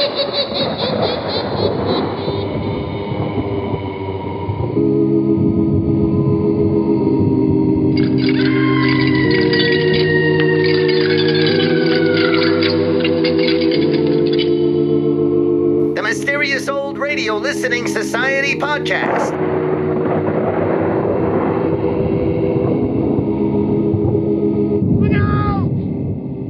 The Mysterious Old Radio Listening Society podcast.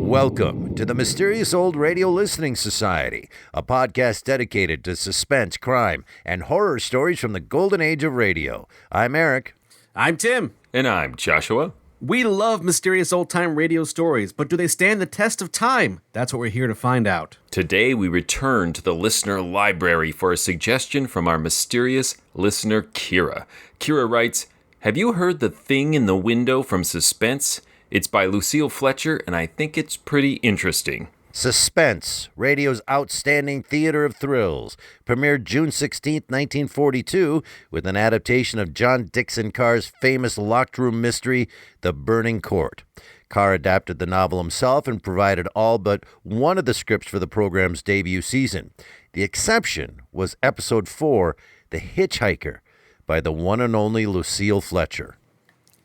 Welcome to the Mysterious Old Radio Listening Society, a podcast dedicated to suspense, crime, and horror stories from the golden age of radio. I'm Eric. I'm Tim. And I'm Joshua. We love mysterious old-time radio stories, but do they stand the test of time? That's what we're here to find out. Today we return to the listener library for a suggestion from our mysterious listener Keara. Keara writes, "Have you heard The Thing in the Window from Suspense? It's by Lucille Fletcher, and I think it's pretty interesting." Suspense, radio's outstanding theater of thrills, premiered June 16, 1942, with an adaptation of John Dixon Carr's famous locked room mystery, The Burning Court. Carr adapted the novel himself and provided all but one of the scripts for the program's debut season. The exception was Episode 4, The Hitchhiker, by the one and only Lucille Fletcher.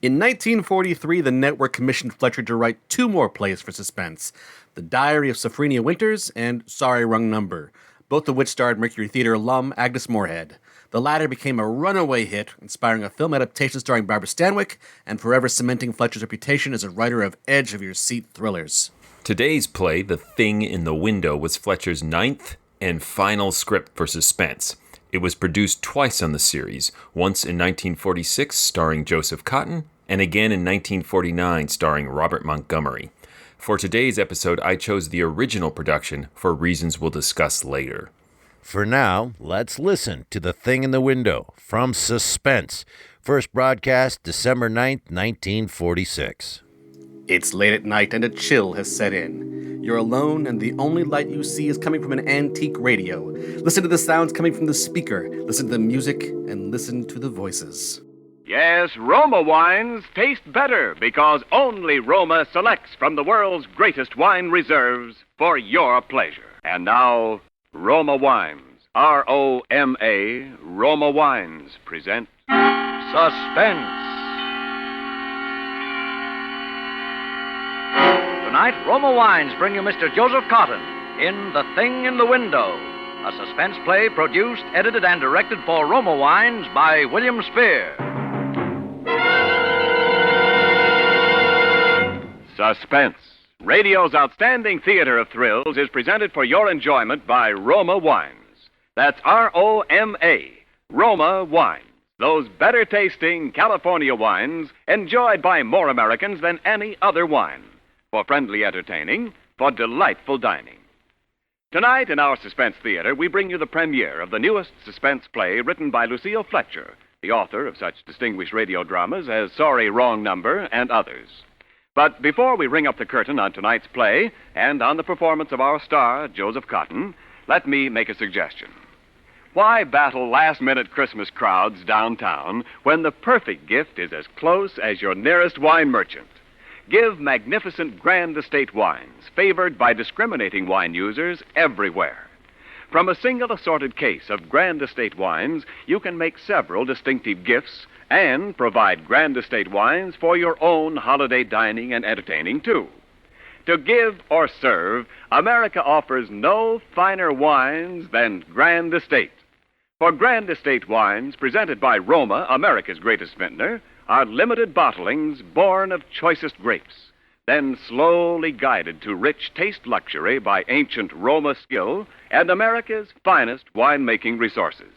In 1943, the network commissioned Fletcher to write two more plays for Suspense, The Diary of Sophronia Winters and Sorry Wrong Number, both of which starred Mercury Theater alum Agnes Moorehead. The latter became a runaway hit, inspiring a film adaptation starring Barbara Stanwyck and forever cementing Fletcher's reputation as a writer of edge-of-your-seat thrillers. Today's play, The Thing in the Window, was Fletcher's ninth and final script for Suspense. It was produced twice on the series, once in 1946 starring Joseph Cotten, and again in 1949 starring Robert Montgomery. For today's episode, I chose the original production for reasons we'll discuss later. For now, let's listen to The Thing in the Window from Suspense. First broadcast December 9th, 1946. It's late at night and a chill has set in. You're alone and the only light you see is coming from an antique radio. Listen to the sounds coming from the speaker, listen to the music, and listen to the voices. Yes, Roma wines taste better because only Roma selects from the world's greatest wine reserves for your pleasure. And now, Roma Wines, R-O-M-A, Roma Wines present Suspense. Tonight, Roma Wines bring you Mr. Joseph Cotten in The Thing in the Window, a suspense play produced, edited, and directed for Roma Wines by William Spear. Suspense, radio's outstanding theater of thrills, is presented for your enjoyment by Roma Wines. That's R-O-M-A, Roma Wines. Those better-tasting California wines enjoyed by more Americans than any other wine. For friendly entertaining, for delightful dining. Tonight in our Suspense Theater, we bring you the premiere of the newest suspense play written by Lucille Fletcher, the author of such distinguished radio dramas as Sorry Wrong Number and others. But before we ring up the curtain on tonight's play and on the performance of our star, Joseph Cotten, let me make a suggestion. Why battle last-minute Christmas crowds downtown when the perfect gift is as close as your nearest wine merchant? Give magnificent Grand Estate wines, favored by discriminating wine users everywhere. From a single assorted case of Grand Estate wines, you can make several distinctive gifts and provide Grand Estate wines for your own holiday dining and entertaining, too. To give or serve, America offers no finer wines than Grand Estate. For Grand Estate wines, presented by Roma, America's greatest vintner, are limited bottlings born of choicest grapes, then slowly guided to rich taste luxury by ancient Roma skill and America's finest winemaking resources.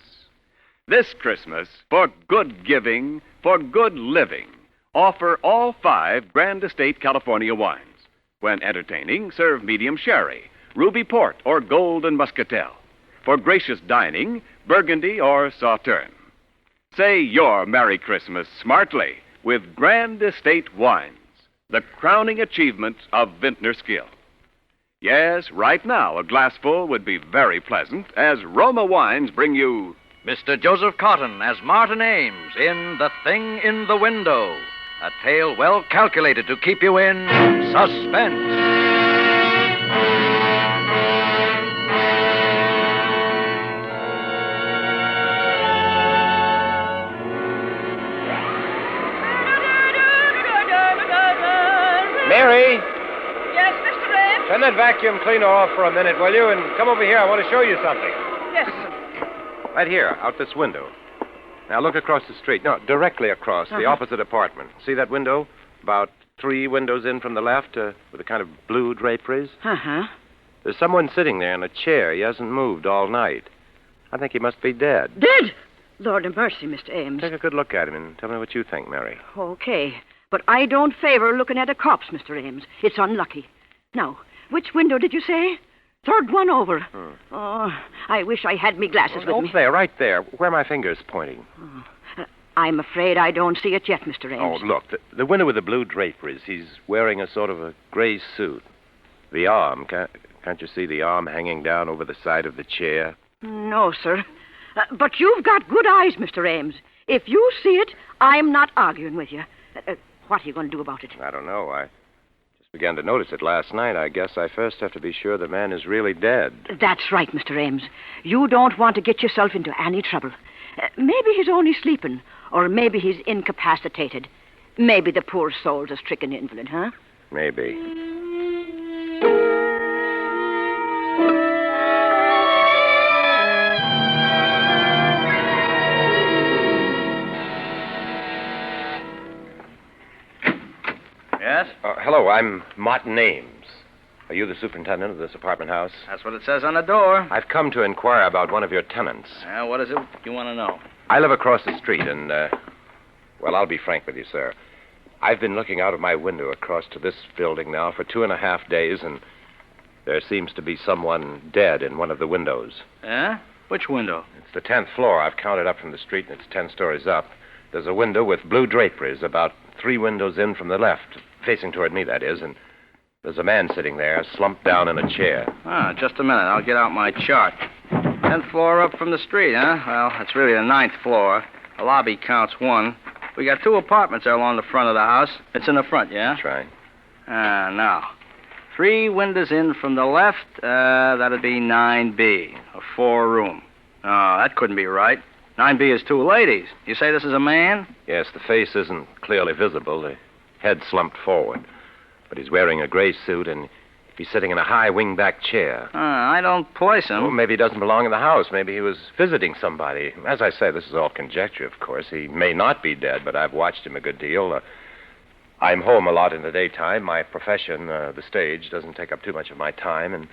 This Christmas, for good giving, for good living, offer all 5 Grand Estate California wines. When entertaining, serve medium sherry, ruby port, or golden muscatel. For gracious dining, Burgundy or Sauterne. Say your Merry Christmas smartly with Grand Estate wines, the crowning achievement of vintner skill. Yes, right now a glassful would be very pleasant as Roma Wines bring you Mr. Joseph Cotten as Martin Ames in The Thing in the Window, a tale well calculated to keep you in suspense. that vacuum cleaner off for a minute, will you? And come over here. I want to show you something. Yes. Right here, out this window. Now look across the street. No, directly across, the opposite apartment. See that window? About 3 windows in from the left, with a kind of blue draperies. Uh-huh. There's someone sitting there in a chair. He hasn't moved all night. I think he must be dead. Dead? Lord have mercy, Mr. Ames. Take a good look at him and tell me what you think, Mary. Okay. But I don't favor looking at a corpse, Mr. Ames. It's unlucky. Now, which window did you say? Third one over. Oh, I wish I had me glasses with Over me. there, right there, where my finger's pointing. I'm afraid I don't see it yet, Mr. Ames. Oh, look, the window with the blue draperies. He's wearing a sort of a gray suit. The arm, can't you see the arm hanging down over the side of the chair? No, sir. But you've got good eyes, Mr. Ames. If you see it, I'm not arguing with you. What are you going to do about it? I don't know. I just began to notice it last night. I guess I first have to be sure the man is really dead. That's right, Mr. Ames. You don't want to get yourself into any trouble. Maybe he's only sleeping, or maybe he's incapacitated. Maybe the poor soul's a stricken invalid, huh? Maybe. Yes? Hello, I'm Martin Ames. Are you the superintendent of this apartment house? That's what it says on the door. I've come to inquire about one of your tenants. What is it you want to know? I live across the street, and, well, I'll be frank with you, sir. I've been looking out of my window across to this building now for 2.5 days, and there seems to be someone dead in one of the windows. Yeah? Which window? It's the 10th floor. I've counted up from the street, and it's 10 stories up. There's a window with blue draperies about 3 windows in from the left, facing toward me, that is, and there's a man sitting there, slumped down in a chair. Just a minute. I'll get out my chart. 10th floor up from the street, huh? Well, it's really the 9th floor. The lobby counts 1. We got 2 apartments there along the front of the house. It's in the front, yeah? That's right. Now. 3 windows in from the left. That'd be 9B, a 4-room. Oh, that couldn't be right. 9B is 2 ladies. You say this is a man? Yes, the face isn't clearly visible. The head slumped forward. But he's wearing a gray suit, and he's sitting in a high wing-back chair. I don't place him. Well, maybe he doesn't belong in the house. Maybe he was visiting somebody. As I say, this is all conjecture, of course. He may not be dead, but I've watched him a good deal. I'm home a lot in the daytime. My profession, the stage, doesn't take up too much of my time, and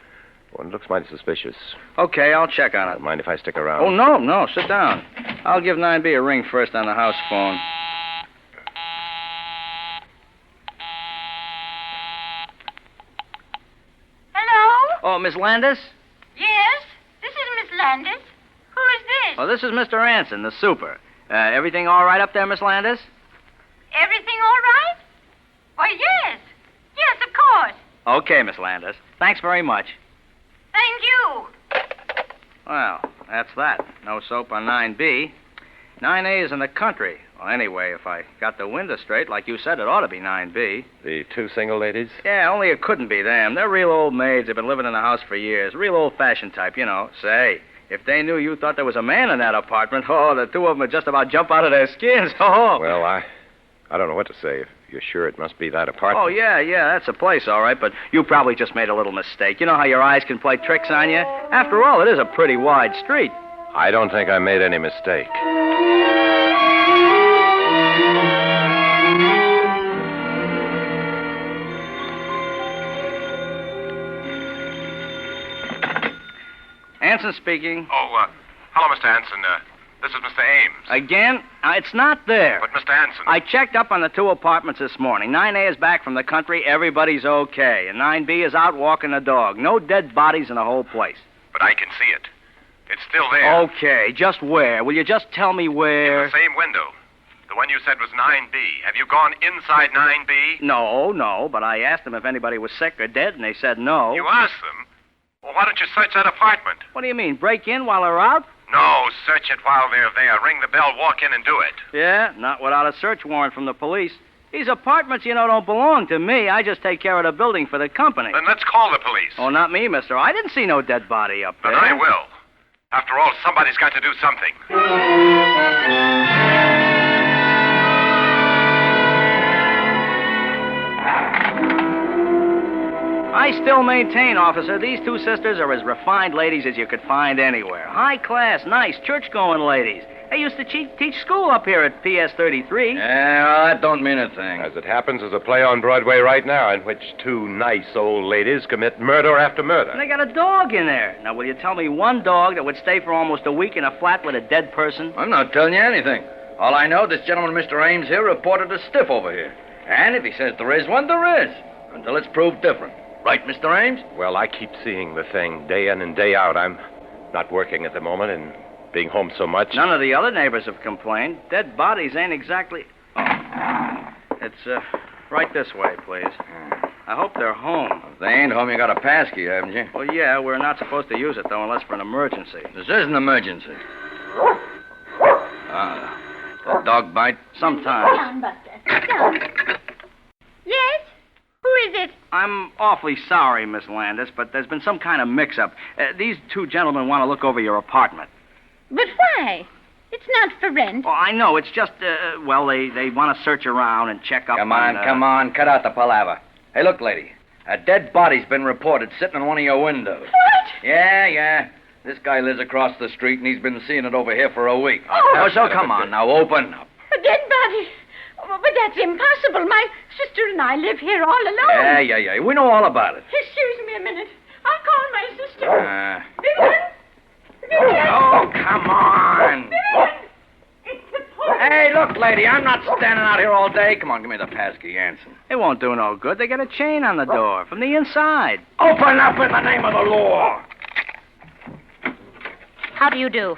well, it looks mighty suspicious. Okay, I'll check on it. Don't mind if I stick around? Oh, no, sit down. I'll give 9B a ring first on the house phone. Hello? Oh, Miss Landis? Yes, this is Miss Landis. Who is this? Oh, this is Mr. Anson, the super. Everything all right up there, Miss Landis? Everything all right? Why, yes. Yes, of course. Okay, Miss Landis. Thanks very much. Thank you. Well, that's that. No soap on 9B. 9A is in the country. Well, anyway, if I got the window straight, like you said, it ought to be 9B. The 2 single ladies? Yeah, only it couldn't be them. They're real old maids. They've been living in the house for years. Real old-fashioned type, you know. Say, if they knew you thought there was a man in that apartment, the 2 of them would just about jump out of their skins. Oh. Well, I don't know what to say. If you're sure it must be that apartment. Oh, yeah, that's the place, all right, but you probably just made a little mistake. You know how your eyes can play tricks on you? After all, it is a pretty wide street. I don't think I made any mistake. Anson speaking. Oh, hello, Mr. Hanson. This is Mr. Ames. Again? It's not there. But, Mr. Hanson... I checked up on the 2 apartments this morning. 9A is back from the country. Everybody's okay. And 9B is out walking the dog. No dead bodies in the whole place. But I can see it. It's still there. Okay, just where? Will you just tell me where? In the same window. The one you said was 9B. Have you gone inside 9B? No, but I asked them if anybody was sick or dead, and they said no. You asked them? Well, why don't you search that apartment? What do you mean, break in while they're out? No, search it while they're there. Ring the bell, walk in, and do it. Yeah, not without a search warrant from the police. These apartments, don't belong to me. I just take care of the building for the company. Then let's call the police. Oh, not me, mister. I didn't see no dead body up there. Then I will. After all, somebody's got to do something. I still maintain, officer, these two sisters are as refined ladies as you could find anywhere. High class, nice, church-going ladies. They used to teach school up here at PS 33. Yeah, well, that don't mean a thing. As it happens, there's a play on Broadway right now in which two nice old ladies commit murder after murder. And they got a dog in there. Now, will you tell me one dog that would stay for almost a week in a flat with a dead person? I'm not telling you anything. All I know, this gentleman, Mr. Ames here, reported a stiff over here. And if he says there is one, there is. Until it's proved different. Right, Mr. Ames? Well, I keep seeing the thing day in and day out. I'm not working at the moment and being home so much. None of the other neighbors have complained. Dead bodies ain't exactly... Oh. It's, right this way, please. I hope they're home. If they ain't home, you got a pass key, haven't you? Well, yeah, we're not supposed to use it, though, unless for an emergency. This is an emergency. That dog bite? Sometimes. Sit down, Buster. Sit down. Yes? Who is it? I'm awfully sorry, Miss Landis, but there's been some kind of mix-up. These two gentlemen want to look over your apartment. But why? It's not for rent. Oh, I know. It's just, they want to search around and check up Come on. Cut out the palaver. Hey, look, lady. A dead body's been reported sitting in one of your windows. What? Yeah. This guy lives across the street, and he's been seeing it over here for a week. Oh. So come on, now, open up. A dead body? Oh, but that's impossible. My sister and I live here all alone. Yeah. We know all about it. Excuse me a minute. I'll call my sister. Vivian? Oh, come on. Vivian! It's the police. Hey, look, lady, I'm not standing out here all day. Come on, give me the passkey, Anson. It won't do no good. They got a chain on the door from the inside. Open up in the name of the law. How do you do?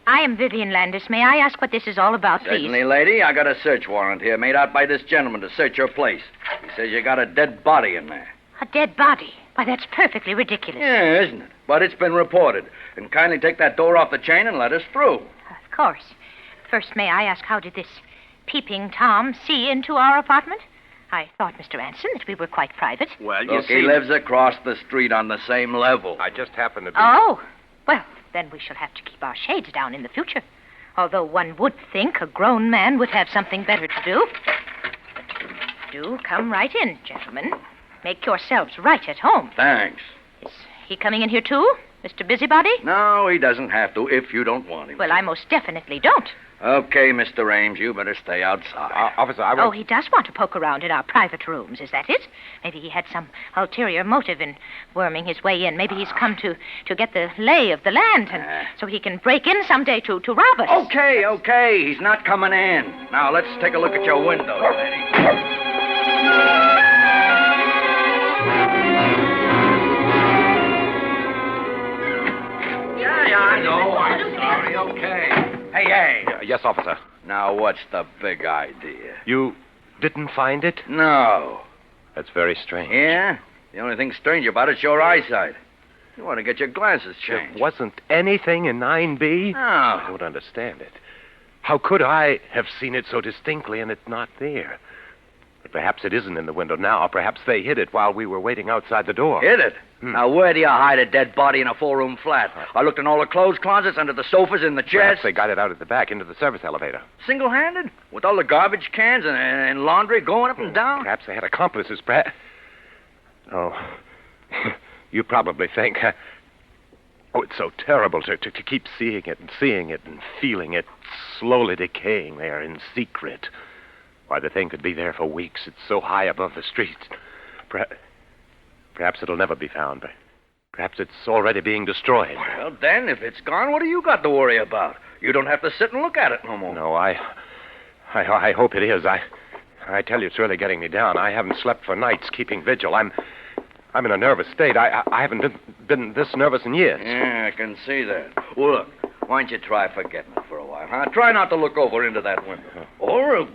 I am Vivian Landis. May I ask what this is all about, please? Certainly, lady. I got a search warrant here made out by this gentleman to search your place. He says you got a dead body in there. A dead body? Why, that's perfectly ridiculous. Yeah, isn't it? But it's been reported. And kindly take that door off the chain and let us through. Of course. First, may I ask, how did this peeping Tom see into our apartment? I thought, Mr. Anson, that we were quite private. Well, Look, he lives across the street on the same level. I just happen to be... Oh, well, then we shall have to keep our shades down in the future. Although one would think a grown man would have something better to do. Do come right in, gentlemen. Make yourselves right at home. Thanks. Is he coming in here, too, Mr. Busybody? No, he doesn't have to if you don't want him. Well, I most definitely don't. Okay, Mr. Ames, you better stay outside. Officer, I Oh, he does want to poke around in our private rooms, is that it? Maybe he had some ulterior motive in worming his way in. Maybe he's come to get the lay of the land, and so he can break in someday to rob us. Okay, he's not coming in. Now, let's take a look at your window, lady. Yeah, I know. I'm sorry. Okay. Hey. Yes, officer. Now, what's the big idea? You didn't find it? No. That's very strange. Yeah? The only thing strange about it's your eyesight. You want to get your glasses changed. There wasn't anything in 9B? No. I don't understand it. How could I have seen it so distinctly and it not there? But perhaps it isn't in the window now. Perhaps they hid it while we were waiting outside the door. Hid it? Now, where do you hide a dead body in a four-room flat? I looked in all the clothes closets, under the sofas, in the chairs. Perhaps they got it out at the back into the service elevator. Single-handed? With all the garbage cans and laundry going up and down? Perhaps they had accomplices, perhaps. Oh, you probably think... Oh, it's so terrible to keep seeing it and feeling it slowly decaying there in secret. Why, the thing could be there for weeks. It's so high above the street. Perhaps it'll never be found. But perhaps it's already being destroyed. Well, then, if it's gone, what do you got to worry about? You don't have to sit and look at it no more. No, I hope it is. I tell you, it's really getting me down. I haven't slept for nights keeping vigil. I'm in a nervous state. I haven't been this nervous in years. Yeah, I can see that. Well, look, why don't you try forgetting it for a while, huh? Try not to look over into that window. Or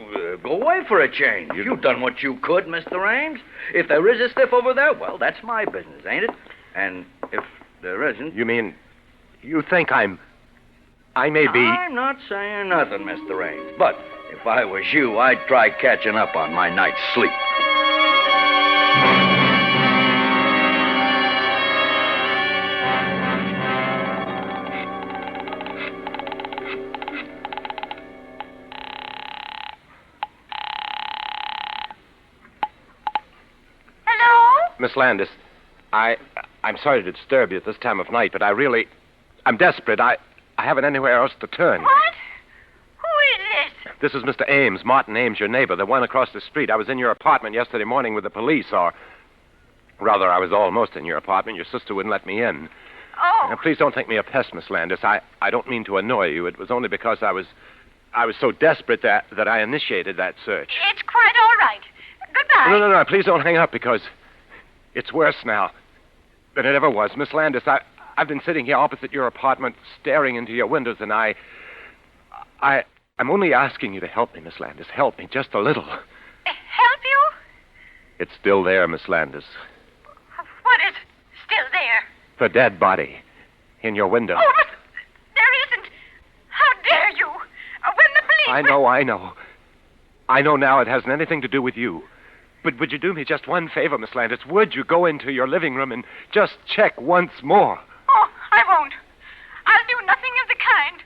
go away for a change. You've done what you could, Mr. Ames. If there is a stiff over there, well, that's my business, ain't it? And if there isn't... You mean, you think I may be... I'm not saying nothing, Mr. Ames. But if I was you, I'd try catching up on my night's sleep. Hello? Miss Landis, I'm sorry to disturb you at this time of night, but I'm desperate. I haven't anywhere else to turn. What? Who is this? This is Mr. Ames, Martin Ames, your neighbor, the one across the street. I was in your apartment yesterday morning with the police, or rather, I was almost in your apartment. Your sister wouldn't let me in. Oh. Now, please don't think me a pest, Miss Landis. I don't mean to annoy you. It was only because I was so desperate that I initiated that search. It's quite all right. Goodbye. No. Please don't hang up, because it's worse now than it ever was. Miss Landis, I've been sitting here opposite your apartment, staring into your windows, and I'm only asking you to help me, Miss Landis. Help me just a little. Help you? It's still there, Miss Landis. What is still there? The dead body in your window. Oh, but there isn't. How dare you? When the police... I know. I know now it hasn't anything to do with you. But would you do me just one favor, Miss Landis? Would you go into your living room and just check once more? Oh, I won't. I'll do nothing of the kind.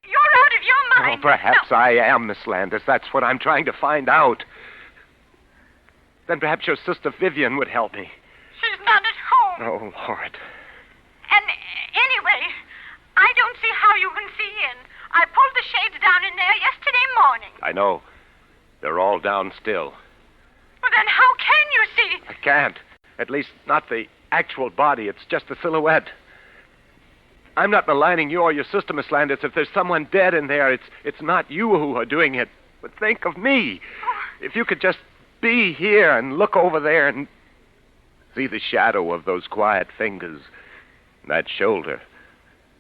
You're out of your mind. Oh, perhaps I am, Miss Landis. That's what I'm trying to find out. Then perhaps your sister Vivian would help me. She's not at home. Oh, Lord. And anyway, I don't see how you can see in. I pulled the shades down in there yesterday morning. I know. They're all down still. Well, then how can you see? I can't. At least not the actual body. It's just a silhouette. I'm not maligning you or your sister, Miss Landis. If there's someone dead in there, it's not you who are doing it. But think of me. If you could just be here and look over there and see the shadow of those quiet fingers, that shoulder,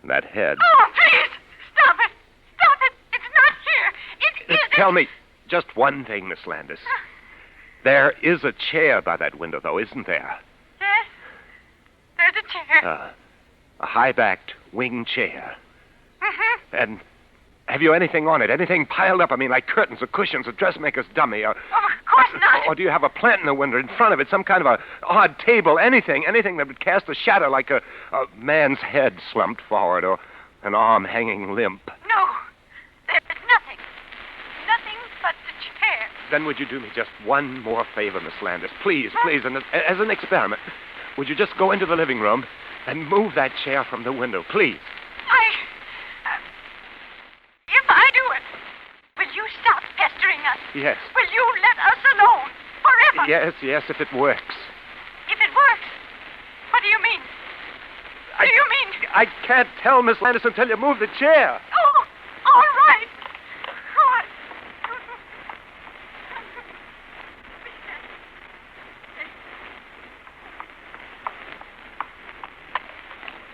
that head. Oh, please! Stop it! Stop it! It's not here! It isn't! Tell me just one thing, Miss Landis. There is a chair by that window, though, isn't there? Yes. There's a chair. A high-backed wing chair. Mm-hmm. And have you anything on it? Anything piled up? I mean, like curtains or cushions, a dressmaker's dummy, or... Oh, of course not. Or do you have a plant in the window in front of it, some kind of a odd table, anything that would cast a shadow like a man's head slumped forward or an arm hanging limp? No. There's nothing. Nothing but the chair. Then would you do me just one more favor, Miss Landis? Please, and as an experiment, would you just go into the living room and move that chair from the window, please? If I do it, will you stop pestering us? Yes. Will you let us alone forever? Yes, if it works. If it works? What do you mean? Do you mean... I can't tell, Miss Landis, until you move the chair. Oh, all right.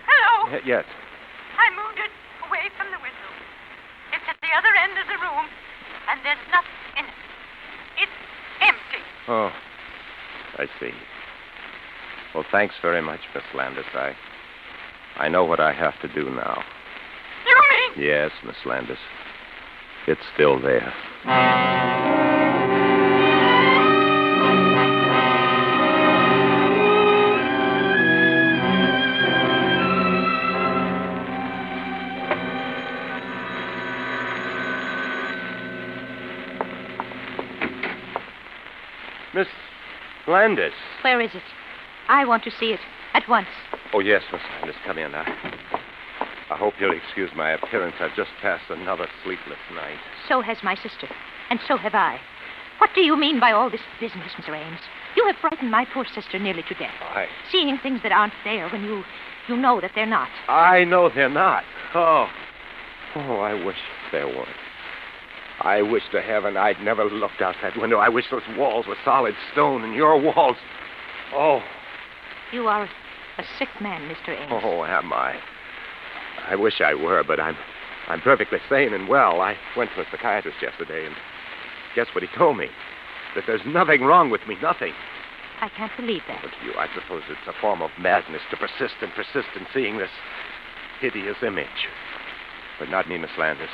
Hello? Yes. I moved it away from the window. It's at the other end of the room, and there's nothing in it. It's empty. Oh, I see. Well, thanks very much, Miss Landis. I know what I have to do now. You mean? Yes, Miss Landis. It's still there. Miss Landis. Where is it? I want to see it at once. Oh, yes, Miss Landis. Come in. I hope you'll excuse my appearance. I've just passed another sleepless night. So has my sister, and so have I. What do you mean by all this business, Mr. Ames? You have frightened my poor sister nearly to death. Seeing things that aren't there when you know that they're not. I know they're not. Oh, I wish there were. I wish to heaven I'd never looked out that window. I wish those walls were solid stone and your walls... Oh. You are a sick man, Mr. Ames. Oh, am I? I wish I were, but I'm perfectly sane and well. I went to a psychiatrist yesterday, and guess what he told me? That there's nothing wrong with me, nothing. I can't believe that. But to you, I suppose it's a form of madness to persist in seeing this hideous image. But not me, Miss Landis.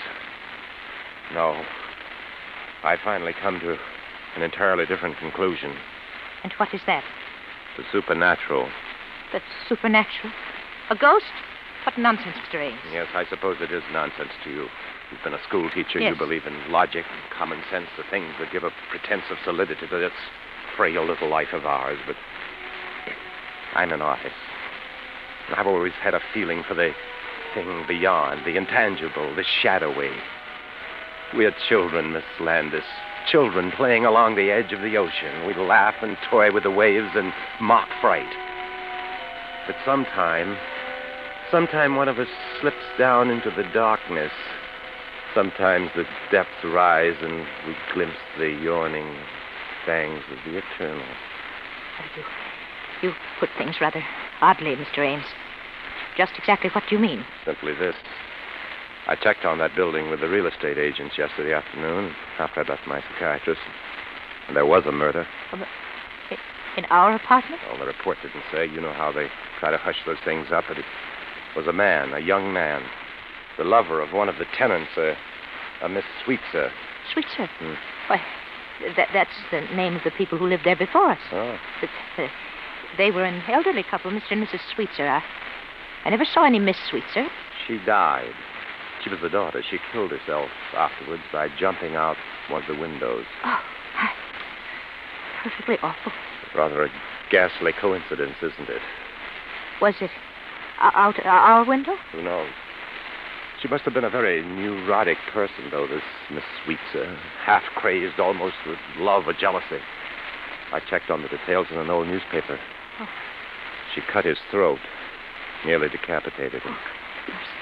No. I finally come to an entirely different conclusion. And what is that? The supernatural. The supernatural? A ghost? What nonsense, Mr. Ames. Yes, I suppose it is nonsense to you. You've been a school teacher. Yes. You believe in logic and common sense, the things that give a pretense of solidity to this frail little life of ours. But I'm an artist. And I've always had a feeling for the thing beyond, the intangible, the shadowy. We're children, Miss Landis. Children playing along the edge of the ocean. We laugh and toy with the waves and mock fright. But sometime one of us slips down into the darkness. Sometimes the depths rise and we glimpse the yawning fangs of the eternal. You put things rather oddly, Mr. Ames. Just exactly what do you mean? Simply this. I checked on that building with the real estate agents yesterday afternoon after I'd left my psychiatrist. And there was a murder. In our apartment? Well, the report didn't say. You know how they try to hush those things up. But it was a man, a young man, the lover of one of the tenants, a Miss Sweetser. Sweetser? Why, that's the name of the people who lived there before us. Oh. They were an elderly couple, Mr. and Mrs. Sweetser. I never saw any Miss Sweetser. She died. She was the daughter. She killed herself afterwards by jumping out one of the windows. Oh, perfectly awful. Rather a ghastly coincidence, isn't it? Was it out our window? Who knows? She must have been a very neurotic person, though, this Miss Sweetser. Half-crazed almost with love or jealousy. I checked on the details in an old newspaper. Oh. She cut his throat, nearly decapitated him.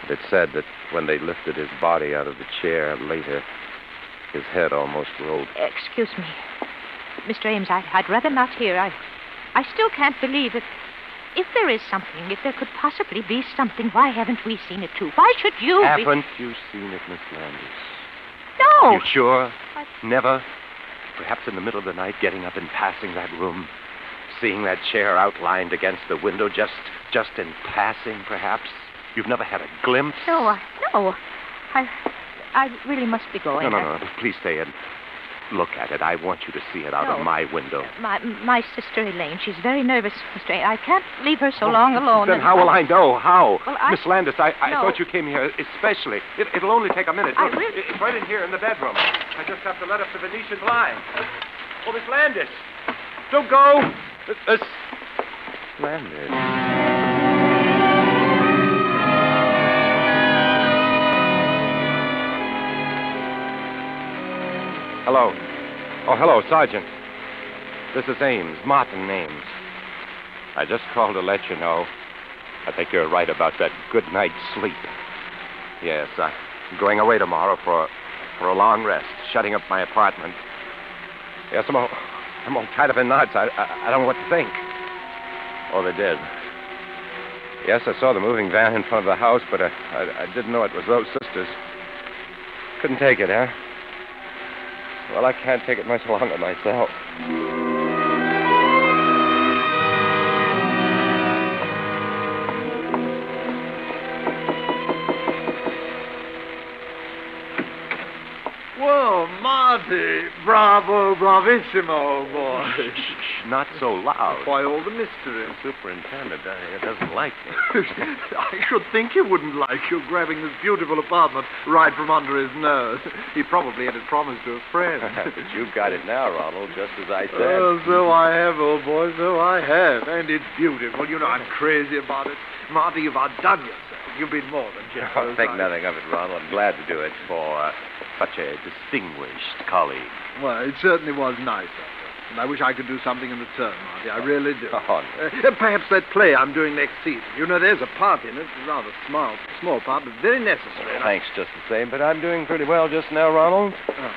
It said that when they lifted his body out of the chair later, his head almost rolled. Excuse me. Mr. Ames, I'd rather not hear. I still can't believe it. If there is something, if there could possibly be something, why haven't we seen it too? Why should you Haven't you seen it, Miss Landis? No. You sure? Never? Perhaps in the middle of the night, getting up and passing that room, seeing that chair outlined against the window, just in passing, perhaps? You've never had a glimpse? No. I really must be going. No. Please stay and look at it. I want you to see it out of my window. My sister Elaine, she's very nervous, Mr. A. I can't leave her so long alone. Then how will I know? How? Well, Miss Landis, I No. thought you came here especially. It'll only take a minute. I Look, really- It's right in here in the bedroom. I just have to let up the Venetian blind. Oh, Miss Landis. Don't go. Miss Landis. Hello. Oh, hello, Sergeant. This is Ames, Martin Ames. I just called to let you know. I think you're right about that good night's sleep. Yes, I'm going away tomorrow for a long rest, shutting up my apartment. Yes, I'm all tied up in knots. I don't know what to think. Oh, they did. Yes, I saw the moving van in front of the house, but I didn't know it was those sisters. Couldn't take it, huh? Well, I can't take it much longer myself. Whoa, Marty. Bravo, bravissimo, boy. Not so loud. Why all the mystery? Superintendent doesn't like me. I should think he wouldn't like you grabbing this beautiful apartment right from under his nose. He probably had it promised to a friend. But you've got it now, Ronald, just as I said. Oh, so I have, old boy, so I have. And it's beautiful. You know I'm crazy about it. Marty, you've outdone yourself. You've been more than generous. Oh, think nothing of it, Ronald. I'm glad to do it for such a distinguished colleague. Well, it certainly was nice of you. And I wish I could do something in return, Marty. I really do. Oh, no. Perhaps that play I'm doing next season. You know, there's a part in it. It's a rather small part, but very necessary. Well, thanks just the same, but I'm doing pretty well just now, Ronald. Oh.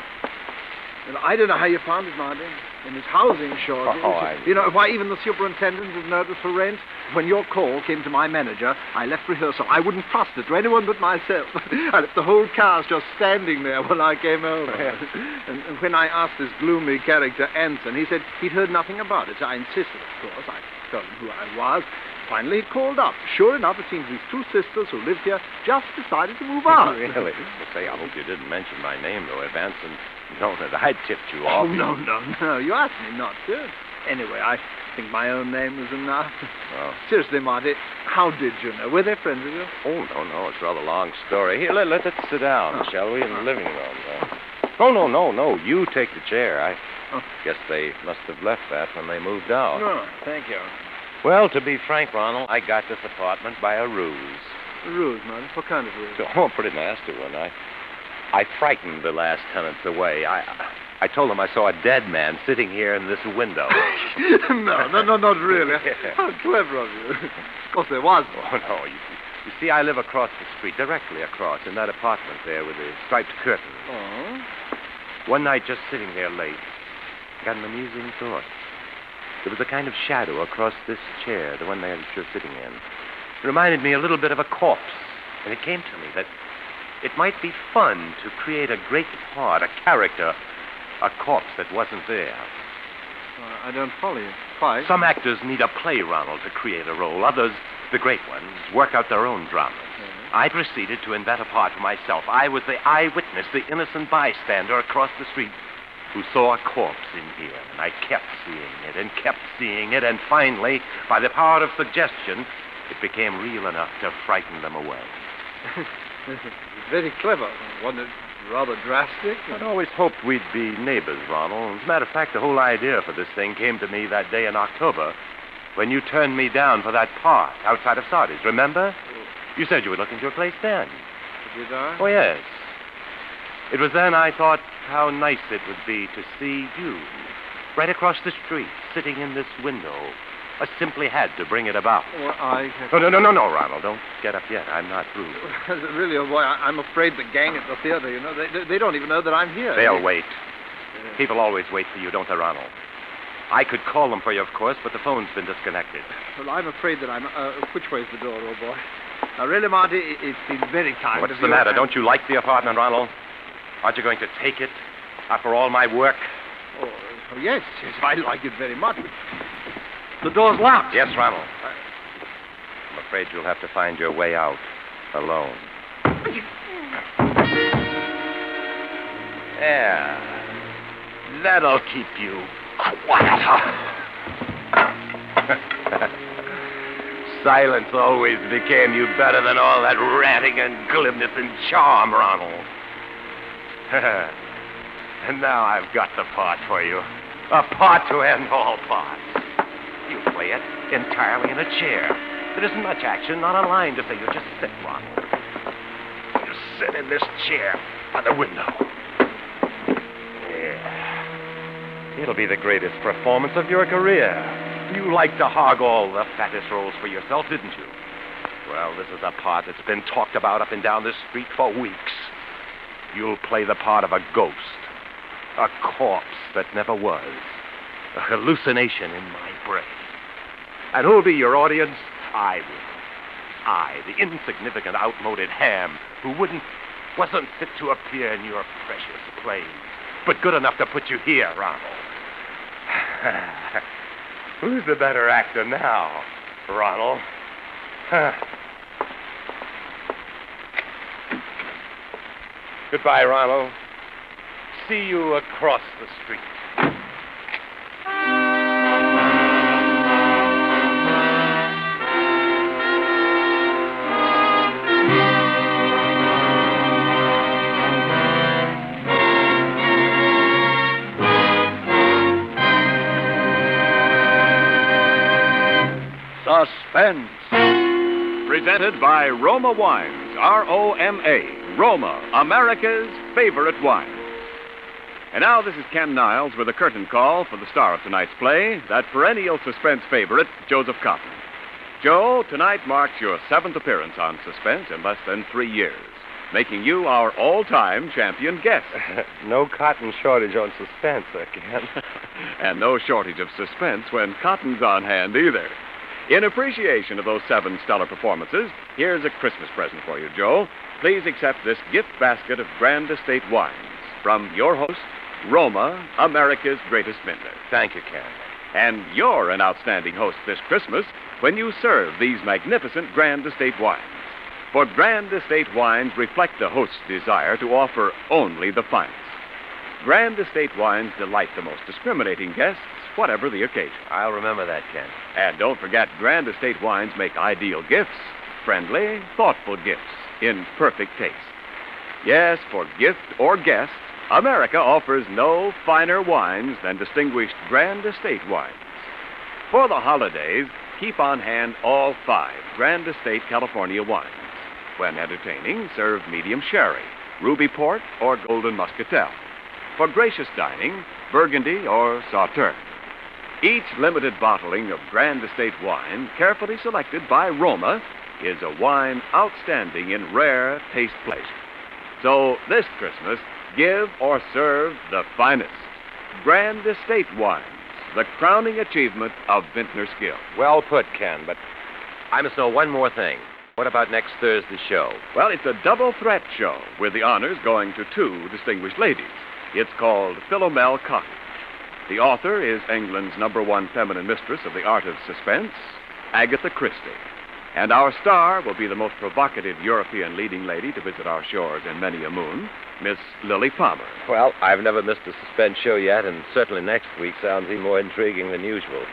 Well, I don't know how you found it, Marty. In his housing shortage. You know, why even the superintendent is notice for rent. When your call came to my manager, I left rehearsal. I wouldn't trust it to anyone but myself. I left the whole cast just standing there when I came over. And when I asked this gloomy character, Anson, he said he'd heard nothing about it. So I insisted, of course. I told him who I was. Finally, he called up. Sure enough, it seems these two sisters who lived here just decided to move out. Really? Well, say, I hope you didn't mention my name, though. If Anson known that I tipped you off. Oh, no. You asked me not to. Anyway, I think my own name was enough. Oh. Seriously, Marty, how did you know? Were they friends of yours? Oh, no. It's a rather long story. Here, let's sit down, shall we, in the living room. No. You take the chair. I guess they must have left that when they moved out. Oh, thank you. Well, to be frank, Ronald, I got this apartment by a ruse. A ruse, man? What kind of ruse? Oh, a pretty nasty one. I frightened the last tenants away. I told them I saw a dead man sitting here in this window. No, not really. How clever of you. Of course there was. Oh, no. You see, I live across the street, directly across, in that apartment there with the striped curtain. Oh? One night, just sitting there late, I got an amusing thought. There was a kind of shadow across this chair, the one that you're sitting in. It reminded me a little bit of a corpse. And it came to me that it might be fun to create a great part, a character, a corpse that wasn't there. I don't follow you. Quite. Some actors need a play, Ronald, to create a role. Others, the great ones, work out their own dramas. Mm-hmm. I proceeded to invent a part for myself. I was the eyewitness, the innocent bystander across the street who saw a corpse in here. And I kept seeing it and kept seeing it. And finally, by the power of suggestion, it became real enough to frighten them away. Very clever. Wasn't it rather drastic? I'd always hoped we'd be neighbors, Ronald. As a matter of fact, the whole idea for this thing came to me that day in October when you turned me down for that part outside of Sardis. Remember? You said you were looking for a place then. Did I? Oh, yes. It was then I thought how nice it would be to see you right across the street, sitting in this window. I simply had to bring it about. Well, No, Ronald. Don't get up yet. I'm not through. Really, oh boy, I'm afraid the gang at the theater, they don't even know that I'm here. They'll wait. People always wait for you, don't they, Ronald? I could call them for you, of course, but the phone's been disconnected. Well, I'm afraid that I'm... which way's the door, oh boy? Now, really, Monty, it's been very kind What's of the you. matter? Don't you like the apartment, Ronald? Aren't you going to take it after all my work? Oh, yes, I like it very much. The door's locked. Yes, Ronald. I'm afraid you'll have to find your way out alone. Yeah. That'll keep you quieter. Silence always became you better than all that ranting and glibness and charm, Ronald. And now I've got the part for you. A part to end all parts. You play it entirely in a chair. There isn't much action, not a line to say. You just sit, Ronald. You sit in this chair by the window. Yeah. It'll be the greatest performance of your career. You like to hog all the fattest roles for yourself, didn't you? Well, this is a part that's been talked about up and down this street for weeks. You'll play the part of a ghost. A corpse that never was. A hallucination in my brain. And who'll be your audience? I will. I, the insignificant, outmoded ham who wasn't fit to appear in your precious plays, but good enough to put you here, Ronald. Who's the better actor now, Ronald? Goodbye, Ronald. See you across the street. Suspense. Presented by Roma Wines, R-O-M-A, Roma, America's favorite wine. And now this is Ken Niles with a curtain call for the star of tonight's play, that perennial suspense favorite, Joseph Cotton. Joe, tonight marks your 7th appearance on Suspense in less than 3 years, making you our all-time champion guest. No cotton shortage on Suspense, Ken. And no shortage of suspense when Cotton's on hand either. In appreciation of those 7 stellar performances, here's a Christmas present for you, Joe. Please accept this gift basket of Grand Estate wines from your host, Roma, America's greatest vintner. Thank you, Ken. And you're an outstanding host this Christmas when you serve these magnificent Grand Estate wines. For Grand Estate wines reflect the host's desire to offer only the finest. Grand Estate wines delight the most discriminating guests, whatever the occasion. I'll remember that, Ken. And don't forget, Grand Estate wines make ideal gifts, friendly, thoughtful gifts in perfect taste. Yes, for gift or guest, America offers no finer wines than distinguished Grand Estate wines. For the holidays, keep on hand all 5 Grand Estate California wines. When entertaining, serve medium sherry, ruby port, or golden muscatel. For gracious dining, Burgundy or Sauterne. Each limited bottling of Grand Estate wine, carefully selected by Roma, is a wine outstanding in rare taste pleasure. So this Christmas, give or serve the finest. Grand Estate wines, the crowning achievement of vintner skill. Well put, Ken, but I must know one more thing. What about next Thursday's show? Well, it's a double threat show with the honors going to 2 distinguished ladies. It's called Philomel Cotton. The author is England's #1 feminine mistress of the art of suspense, Agatha Christie. And our star will be the most provocative European leading lady to visit our shores in many a moon, Miss Lily Palmer. Well, I've never missed a suspense show yet, and certainly next week sounds even more intriguing than usual.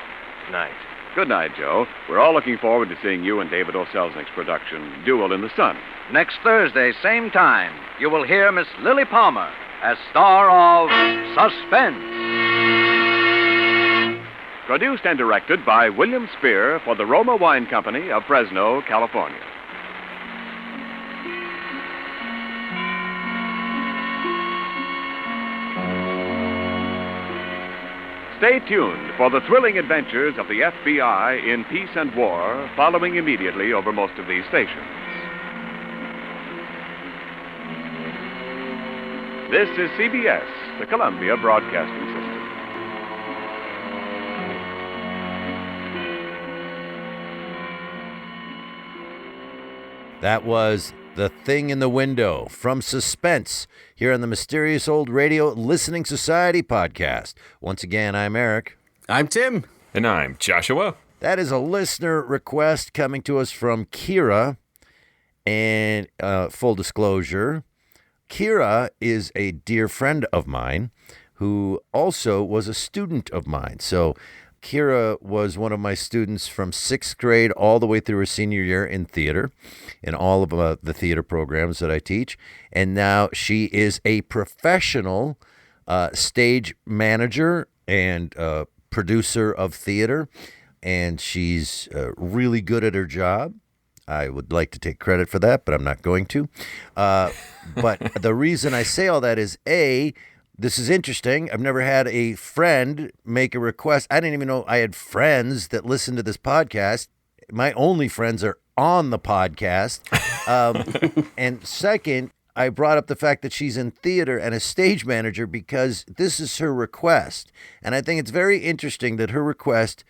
Good night. Good night, Joe. We're all looking forward to seeing you in David O. Selznick's production, Duel in the Sun. Next Thursday, same time, you will hear Miss Lily Palmer as star of Suspense. Produced and directed by William Spear for the Roma Wine Company of Fresno, California. Stay tuned for the thrilling adventures of the FBI in peace and war, following immediately over most of these stations. This is CBS, the Columbia Broadcasting System. That was The Thing in the Window from Suspense here on the Mysterious Old Radio Listening Society podcast. Once again, I'm Eric. I'm Tim. And I'm Joshua. That is a listener request coming to us from Keara. And full disclosure, Keara is a dear friend of mine who also was a student of mine. So Keara was one of my students from 6th grade all the way through her senior year in theater, in all of the theater programs that I teach. And now she is a professional stage manager and producer of theater, and she's really good at her job. I would like to take credit for that, but I'm not going to. But the reason I say all that is, A, this is interesting. I've never had a friend make a request. I didn't even know I had friends that listen to this podcast. My only friends are on the podcast. And second, I brought up the fact that she's in theater and a stage manager because this is her request. And I think it's very interesting that her request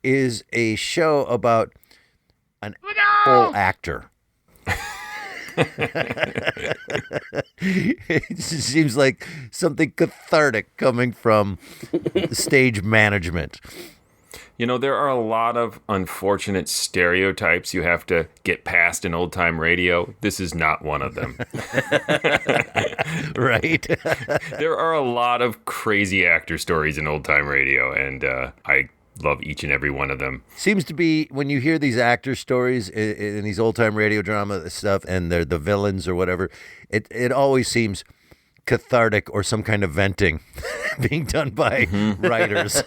is a show about an asshole actor. It just seems like something cathartic coming from stage management. You know, there are a lot of unfortunate stereotypes you have to get past in old-time radio. This is not one of them. Right? There are a lot of crazy actor stories in old-time radio, and I love each and every one of them. Seems to be when you hear these actor stories in these old-time radio drama stuff and they're the villains or whatever, it always seems cathartic or some kind of venting being done by writers.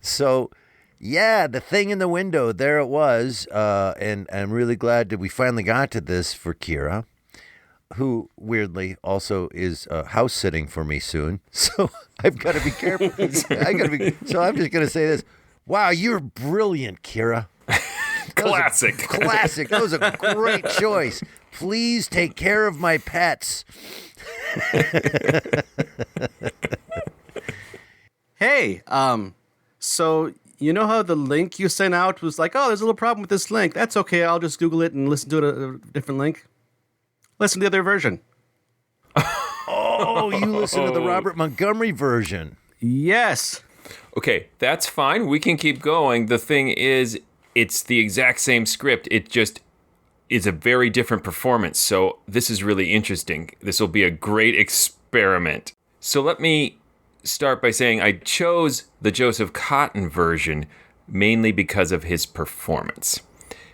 So, yeah, The Thing in the Window, there it was. And I'm really glad that we finally got to this for Keara, who weirdly also is house sitting for me soon. So I've got to be careful. So I'm just going to say this. Wow, you're brilliant, Keara. Classic. Classic. That was a great choice. Please take care of my pets. Hey, so you know how the link you sent out was like, oh, there's a little problem with this link. That's okay. I'll just Google it and listen to it a different link. Listen to the other version. Oh, you listen to the Robert Montgomery version. Yes. Okay, that's fine. We can keep going. The thing is, it's the exact same script. It just is a very different performance. So this is really interesting. This will be a great experiment. So let me start by saying I chose the Joseph Cotten version mainly because of his performance.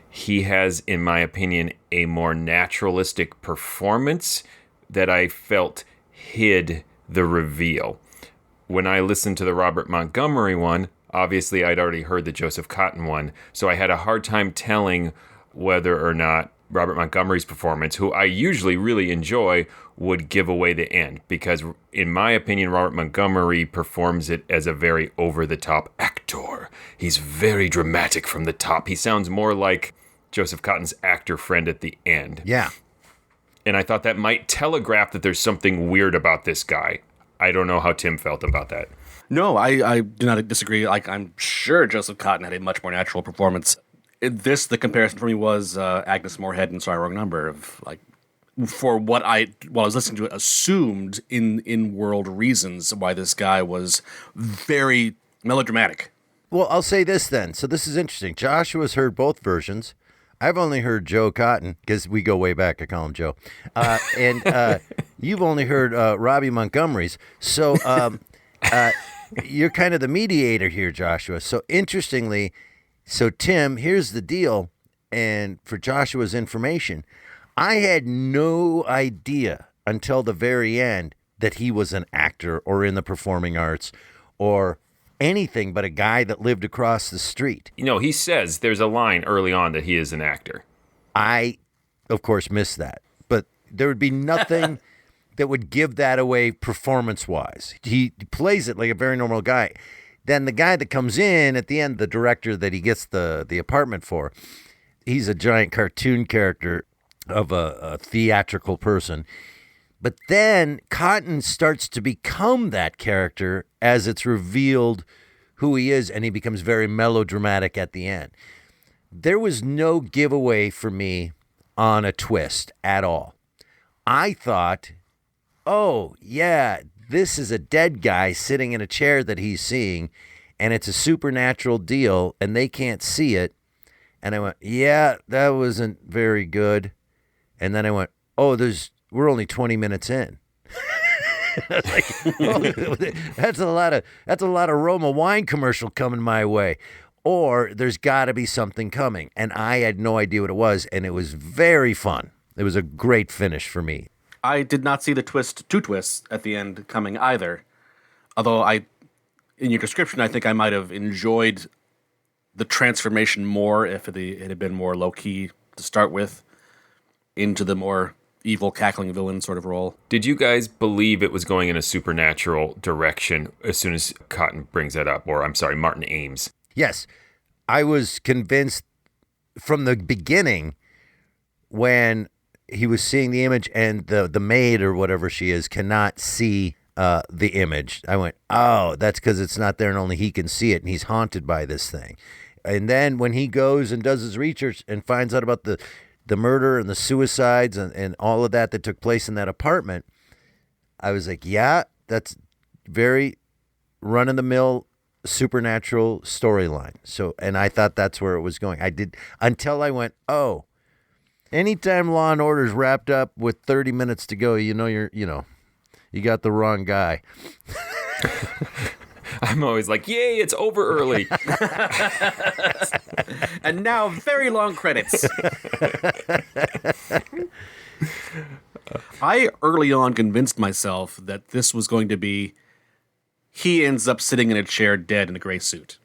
He has, in my opinion, a more naturalistic performance that I felt hid the reveal. When I listened to the Robert Montgomery one, Obviously, I'd already heard the Joseph Cotten one, so I had a hard time telling whether or not Robert Montgomery's performance, who I usually really enjoy, would give away the end. Because, in my opinion, Robert Montgomery performs it as a very over-the-top actor. He's very dramatic from the top. He sounds more like Joseph Cotten's actor friend at the end. Yeah. And I thought that might telegraph that there's something weird about this guy. I don't know how Tim felt about that. No, I do not disagree. Like, I'm sure Joseph Cotten had a much more natural performance. The comparison for me was Agnes Moorehead in Sorry, Wrong Number. Of like, for what I was listening to it, assumed in world reasons why this guy was very melodramatic. Well, I'll say this then. So this is interesting. Joshua's heard both versions. I've only heard Joe Cotten, because we go way back. I call him Joe. And you've only heard Robbie Montgomery's. So you're kind of the mediator here, Joshua. So interestingly, Tim, here's the deal. And for Joshua's information, I had no idea until the very end that he was an actor or in the performing arts or anything but a guy that lived across the street. You know, he says there's a line early on that he is an actor. I, of course, missed that. But there would be nothing that would give that away performance-wise. He plays it like a very normal guy. Then the guy that comes in at the end, the director that he gets the apartment for, he's a giant cartoon character of a theatrical person. But then Cotton starts to become that character as it's revealed who he is, and he becomes very melodramatic at the end. There was no giveaway for me on a twist at all. I thought, oh, yeah, this is a dead guy sitting in a chair that he's seeing, and it's a supernatural deal, and they can't see it. And I went, yeah, that wasn't very good. And then I went, oh, we're only 20 minutes in. I was like, oh, that's a lot of Roma wine commercial coming my way. Or there's got to be something coming. And I had no idea what it was, and it was very fun. It was a great finish for me. I did not see the two twists at the end coming either. Although in your description, I think I might have enjoyed the transformation more if it had been more low-key to start with into the more evil, cackling villain sort of role. Did you guys believe it was going in a supernatural direction as soon as Cotton brings that up? Or, I'm sorry, Martin Ames. Yes. I was convinced from the beginning when he was seeing the image and the maid or whatever she is cannot see the image. I went, oh, that's because it's not there and only he can see it, and he's haunted by this thing. And then when he goes and does his research and finds out about the murder and the suicides and all of that took place in that apartment, I was like, yeah, that's very run-of-the-mill supernatural storyline. So, and I thought that's where it was going. I did, until I went, oh, anytime Law and Order's wrapped up with 30 minutes to go, you got the wrong guy. I'm always like, yay, it's over early. And now, very long credits. I early on convinced myself that this was going to be, he ends up sitting in a chair dead in a gray suit.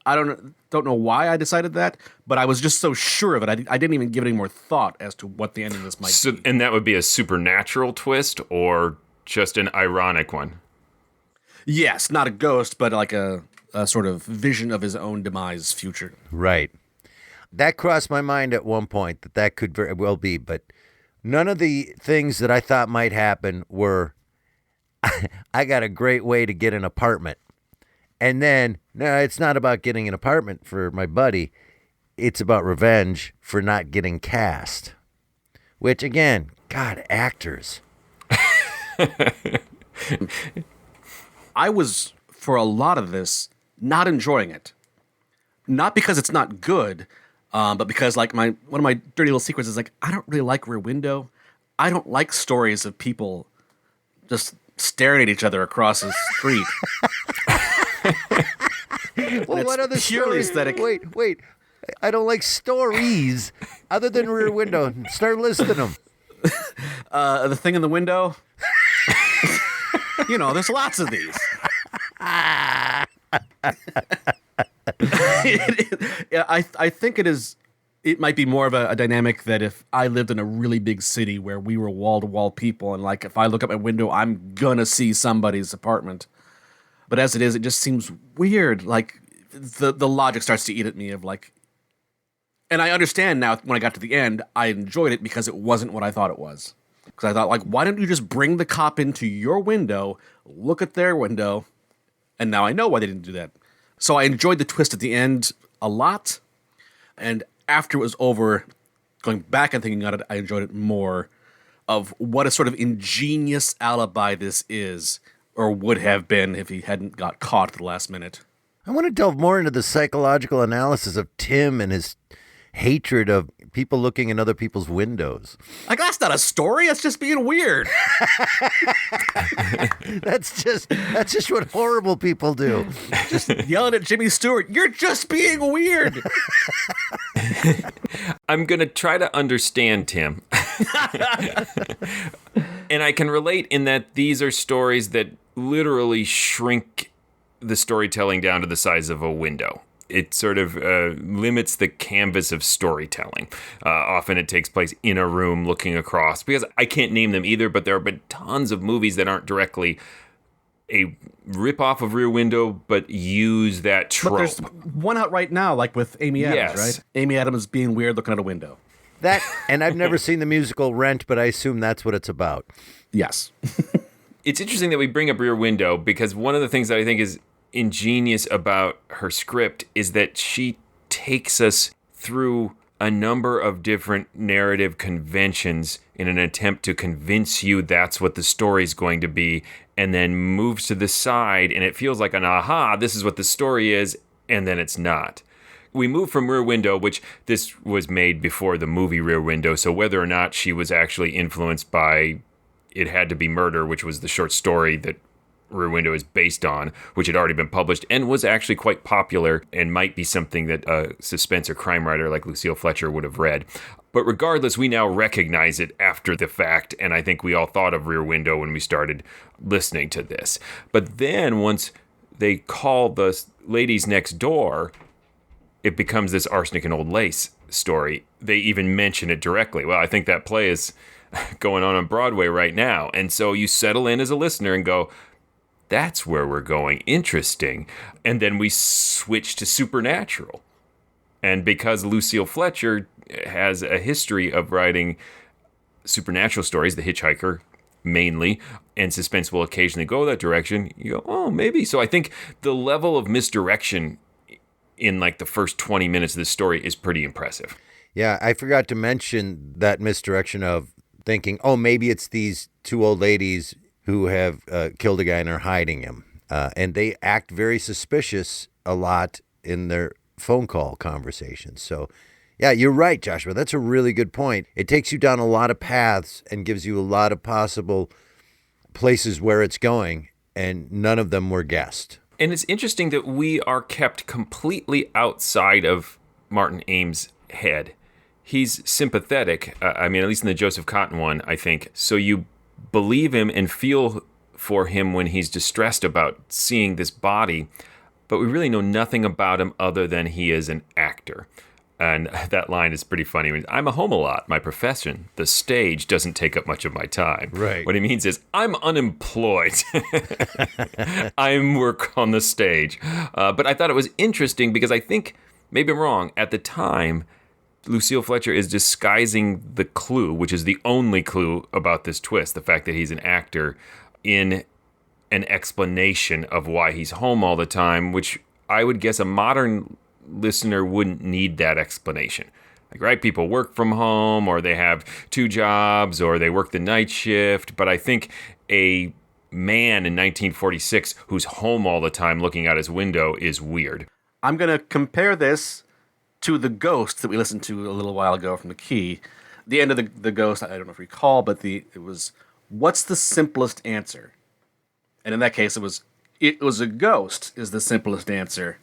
I don't know why I decided that, but I was just so sure of it. I didn't even give it any more thought as to what the ending of this might be. And that would be a supernatural twist or just an ironic one? Yes, not a ghost, but like a sort of vision of his own demise future. Right. That crossed my mind at one point that could very well be, but none of the things that I thought might happen were, I got a great way to get an apartment. And then, no, it's not about getting an apartment for my buddy. It's about revenge for not getting cast. Which, again, God, actors. I was, for a lot of this, not enjoying it. Not because it's not good, but because like one of my dirty little secrets is like, I don't really like Rear Window. I don't like stories of people just staring at each other across the street. Well, what other purely stories? aesthetic. Wait. I don't like stories other than Rear Window. Start listing them. The Thing in the Window. There's lots of these. I think it is. It might be more of a dynamic that if I lived in a really big city where we were wall-to-wall people, and like if I look out my window, I'm gonna see somebody's apartment. But as it is, it just seems weird. Like the logic starts to eat at me of like, and I understand now when I got to the end, I enjoyed it because it wasn't what I thought it was. Because I thought, like, why don't you just bring the cop into your window, look at their window, and now I know why they didn't do that. So I enjoyed the twist at the end a lot, and after it was over, going back and thinking on it, I enjoyed it more of what a sort of ingenious alibi this is, or would have been if he hadn't got caught at the last minute. I want to delve more into the psychological analysis of Tim and his hatred of people looking in other people's windows. Like, that's not a story. That's just being weird. That's just what horrible people do. Just yelling at Jimmy Stewart. You're just being weird. I'm going to try to understand Tim. And I can relate in that these are stories that literally shrink the storytelling down to the size of a window. It sort of limits the canvas of storytelling. Often it takes place in a room looking across, because I can't name them either, but there have been tons of movies that aren't directly a rip-off of Rear Window, but use that trope. But there's one out right now, like with Amy Adams, right? Amy Adams being weird looking at a window. That, and I've never seen the musical Rent, but I assume that's what it's about. Yes. It's interesting that we bring up Rear Window, because one of the things that I think is ingenious about her script is that she takes us through a number of different narrative conventions in an attempt to convince you that's what the story's going to be, and then moves to the side, and it feels like an aha, this is what the story is, and then it's not. We move from Rear Window, which this was made before the movie Rear Window, so whether or not she was actually influenced by It Had to Be Murder, which was the short story that Rear Window is based on, which had already been published and was actually quite popular and might be something that a suspense or crime writer like Lucille Fletcher would have read. But regardless, we now recognize it after the fact, and I think we all thought of Rear Window when we started listening to this. But then once they call the ladies next door, it becomes this Arsenic and Old Lace story. They even mention it directly. Well, I think that play is going on Broadway right now. And so you settle in as a listener and go, that's where we're going. Interesting. And then we switch to Supernatural. And because Lucille Fletcher has a history of writing supernatural stories, The Hitchhiker mainly, and Suspense will occasionally go that direction, you go, oh, maybe. So I think the level of misdirection in like the first 20 minutes of the story is pretty impressive. Yeah, I forgot to mention that misdirection of thinking, oh, maybe it's these two old ladies who have killed a guy and are hiding him. And they act very suspicious a lot in their phone call conversations. So, yeah, you're right, Joshua. That's a really good point. It takes you down a lot of paths and gives you a lot of possible places where it's going, and none of them were guessed. And it's interesting that we are kept completely outside of Martin Ames' head. He's sympathetic. I mean, at least in the Joseph Cotton one, I think. So you believe him and feel for him when he's distressed about seeing this body, but we really know nothing about him other than he is an actor. And that line is pretty funny. I'm home a lot. My profession, the stage, doesn't take up much of my time. Right. What he means is, I'm unemployed. I work on the stage. But I thought it was interesting because I think, maybe I'm wrong, at the time, Lucille Fletcher is disguising the clue, which is the only clue about this twist, the fact that he's an actor, in an explanation of why he's home all the time, which I would guess a modern listener wouldn't need that explanation. Like, right, people work from home, or they have two jobs, or they work the night shift, but I think a man in 1946 who's home all the time looking out his window is weird. I'm going to compare this to The Ghost that we listened to a little while ago from The Key. The end of the Ghost, I don't know if you recall, but it was, what's the simplest answer? And in that case, it was a ghost is the simplest answer.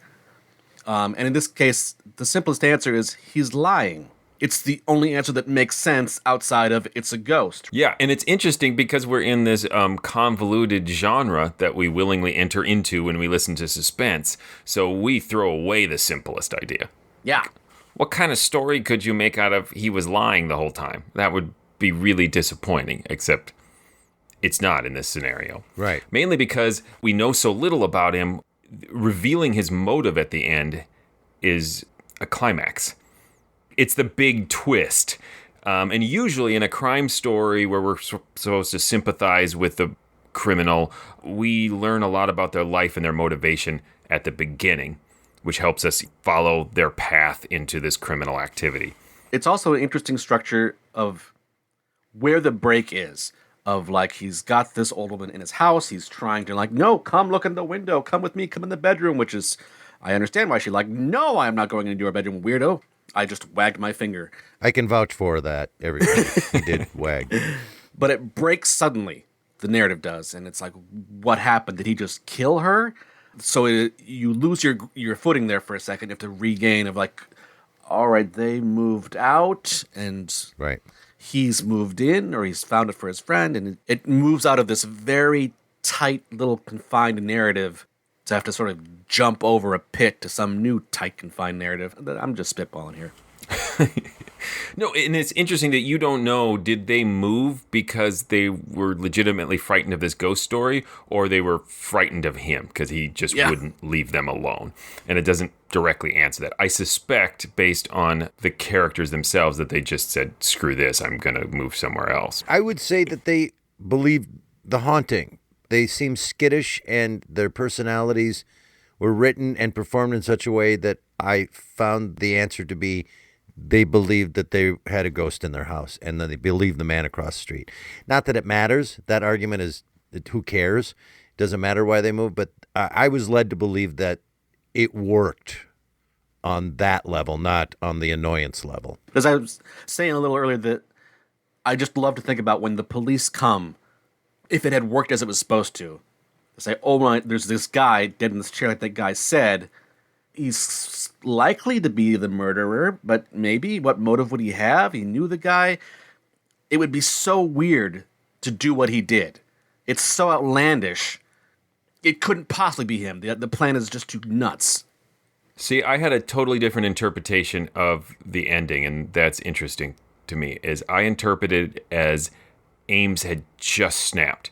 And in this case, the simplest answer is he's lying. it's the only answer that makes sense outside of it's a ghost. Yeah, and it's interesting because we're in this convoluted genre that we willingly enter into when we listen to suspense, so we throw away the simplest idea. Yeah. What kind of story could you make out of he was lying the whole time? That would be really disappointing, except it's not in this scenario. Right. Mainly because we know so little about him. Revealing his motive at the end is a climax. It's the big twist. And usually in a crime story where we're supposed to sympathize with the criminal, we learn a lot about their life and their motivation at the beginning, which helps us follow their path into this criminal activity. It's also an interesting structure of where the break is. Of like, he's got this old woman in his house. He's trying to like, no, come look in the window. Come with me. Come in the bedroom, which is, I understand why she's like, no, I'm not going into your bedroom, weirdo. I just wagged my finger. I can vouch for that. He did wag. But it breaks suddenly. The narrative does. And it's like, what happened? Did he just kill her? So you lose your footing there for a second. You have to regain of like, all right, they moved out and right. He's moved in or he's found it for his friend. And it moves out of this very tight little confined narrative to have to sort of jump over a pit to some new tight confined narrative. I'm just spitballing here. No, and it's interesting that you don't know, did they move because they were legitimately frightened of this ghost story, or they were frightened of him because he just wouldn't leave them alone? And it doesn't directly answer that. I suspect, based on the characters themselves, that they just said, screw this, I'm going to move somewhere else. I would say that they believe the haunting. They seem skittish, and their personalities were written and performed in such a way that I found the answer to be they believed that they had a ghost in their house, and then they believed the man across the street. Not that it matters. That argument is, who cares? It doesn't matter why they moved, but I was led to believe that it worked on that level, not on the annoyance level. As I was saying a little earlier, that I just love to think about when the police come, if it had worked as it was supposed to. Say, oh my, there's this guy dead in this chair like that guy said. He's likely to be the murderer, but maybe what motive would he have? He knew the guy. It would be so weird to do what he did. It's so outlandish. It couldn't possibly be him. The plan is just too nuts. See, I had a totally different interpretation of the ending, and that's interesting to me, is I interpreted it as Ames had just snapped.